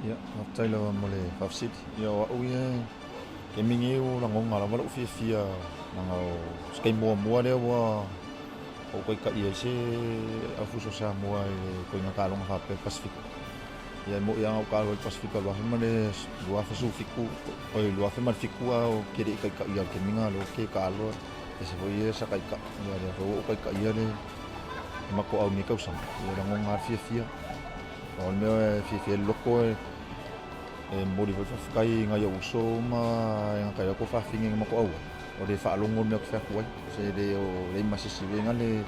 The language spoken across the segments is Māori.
Ya, taila mole fafsit. Ya wa uye ke mingi u la ngonga la wala fia nanga o skai mua le wa o kai ka ia se afu so sa mua ko nga kalong fa pe Pacific. Ya mo yang o kalong Pacific lo ha mane lua fa su fiku o lua fa mal fiku o ke de kai ka ia ke minga lo ke kalo se voi sa kai ka ya de o kai ka ia le mako au mi kausa. Ya la ngonga fia. O me fia loko mori vai whai ngai au so ma nga kai ko whawhingi mako au o le whaalongo me ko whakuai se de o le masisi venga le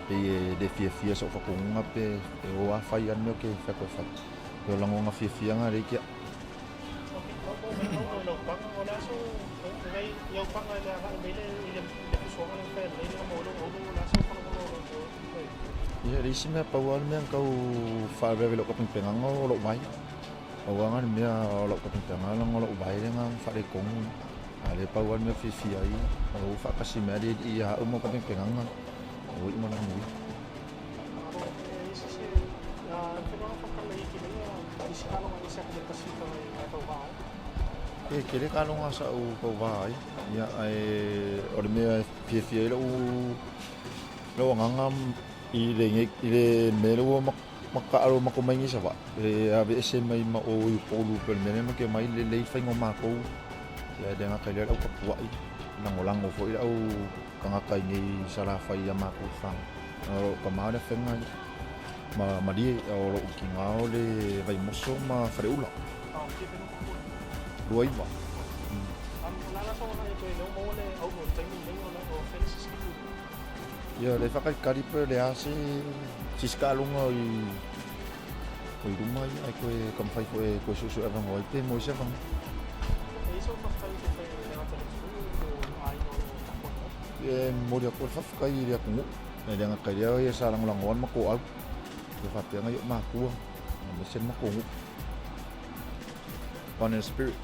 de fia so whakunga pe o a whai an me ke whako whai o lango nga fia nga re kia ia risi mea pauan mea kau wharewe lo kaping pengang o lo mai awangan mea o lo kaping pengang o lo mai le nga whare kongu ale pauan mea fia ai o whakasi mea di ia umo kaping pengang o i mana mui kere kalonga sa u kau vai ia ai o mea fia lo ngangam i le melo makaro makumaingi sa ba e ave ese mai ma o i polu per mene ma ke mai le faingo mako ya de nga kaile au kapua i langolango fo i au kanga kai ngi sala fai ya mako fang o kamare fenga ma di o kinga o le vai moso ma freula ruai ba ya le fakai kari pe le ase siskalunga i rumai ai ko kampai ko susu ava ngoi pe mo se vang mo dia ko fakai dia ku ne dia ngakai dia ya salang langon ma ko au ke fa pe ngai ma ku ma sen ma ko on spirit